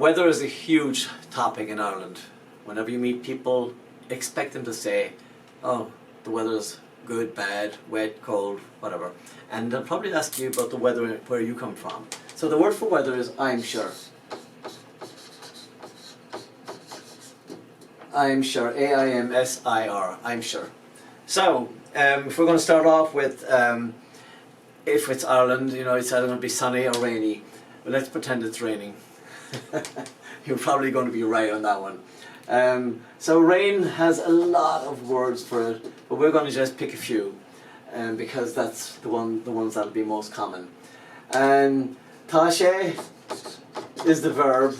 Weather is a huge topic in Ireland. Whenever you meet people, expect them to say, oh, the weather's good, bad, wet, cold, whatever. And they'll probably ask you about the weather where you come from. So the word for weather is I'm sure. I'm sure, A-I-M-S-I-R, I'm sure. So, if we're going to start off with, if it's Ireland, you know, it's either going to be sunny or rainy. But let's pretend it's raining. You're probably going to be right on that one. So rain has a lot of words for it, but we're going to just pick a few, because that's the ones that'll be most common. Tá sé is the verb,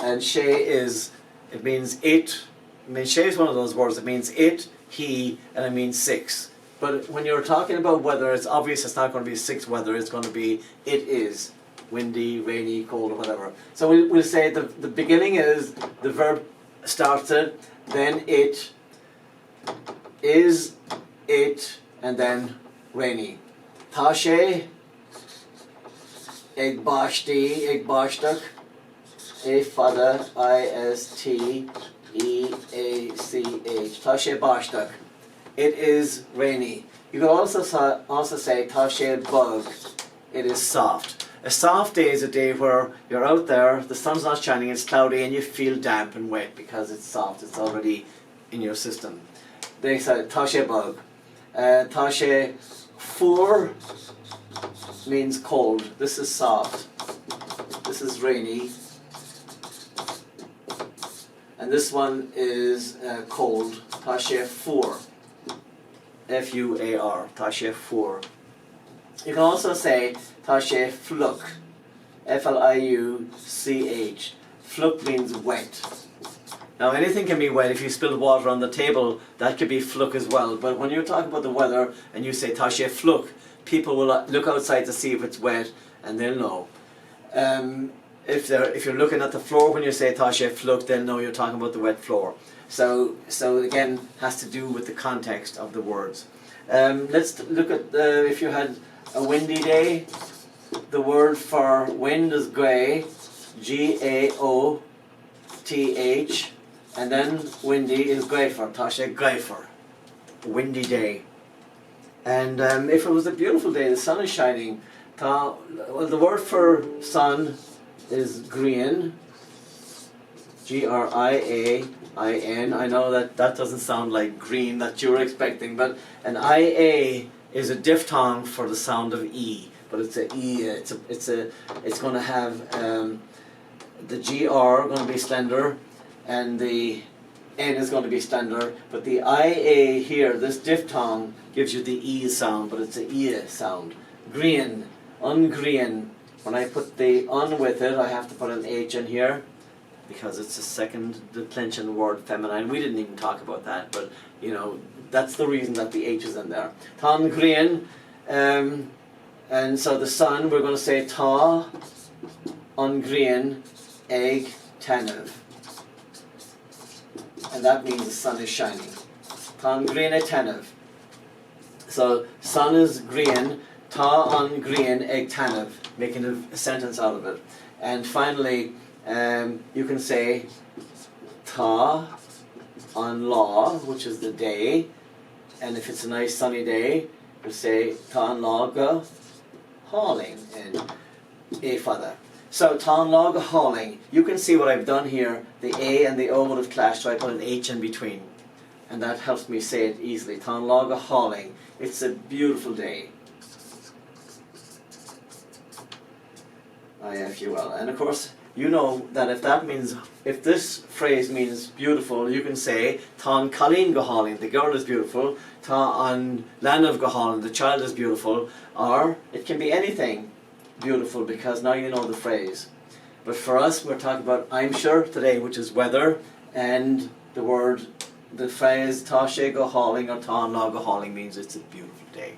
and sé is, it means it. I mean, sé is one of those words. It means it, he, and it means six. But when you're talking about weather, it's obvious it's not going to be six weather. It's going to be it is. Windy, rainy, cold, or whatever. So we'll say the beginning is the verb starts it, then it is it, and then rainy. Tá sé ag báistí ag báisteach é fada I-S-T-E-A-C-H. Tá sé báisteach. It is rainy. You can also say tá sé bug. It is soft. A soft day is a day where you're out there, the sun's not shining, it's cloudy, and you feel damp and wet because it's soft, it's already in your system. They say tá sé bug. Tá sé fuair means cold. This is soft. This is rainy. And this one is cold. Tá sé fuair. F-U-A-R. Tá sé fuair. You can also say tá sé fluch, F-L-I-U-C-H. Fluch means wet. Now anything can be wet. If you spill water on the table, that could be fluch as well. But when you're talking about the weather and you say tá sé fluch, people will look outside to see if it's wet and they'll know. If you're looking at the floor when you say tá sé fluch, they'll know you're talking about the wet floor. So again, has to do with the context of the words. Let's look at if you had a windy day. The word for wind is gaoth, G-A-O-T-H, and then windy is gaothar, tá sé gaothar, windy day. And if it was a beautiful day, the sun is shining, well, the word for sun is grian, G-R-I-A-I-N. I know that doesn't sound like green that you were expecting, but an I-A is a diphthong for the sound of E, but it's a E. It's going to have the GR going to be slender, and the N is going to be slender. But the IA here, this diphthong, gives you the E sound, but it's a E sound. Green, ungreen. When I put the un with it, I have to put an H in here because it's a second declension word, feminine. We didn't even talk about that, but you know. That's the reason that the H is in there. Tá grian, and so the sun, we're going to say tá an grian ag tanev. And that means the sun is shining. Tá an grian ag tanev. So sun is grian, tá an grian ag tanev, making a sentence out of it. And finally, you can say tá an lá, which is the day. And if it's a nice sunny day, you say tá an lá go hauling in é fada. So tá an lá go hauling. You can see what I've done here. The A and the O would have clashed, so I put an H in between. And that helps me say it easily. Tá an lá go hauling. It's a beautiful day. I-F-U-L. And of course, you know that if this phrase means beautiful, you can say tá an Colleen go hauling, the girl is beautiful, tá an Lanav go hauling, the child is beautiful, or it can be anything beautiful because now you know the phrase. But for us, we're talking about I'm sure today, which is weather, and the phrase tá sé go hauling or tá an lá go hauling means it's a beautiful day.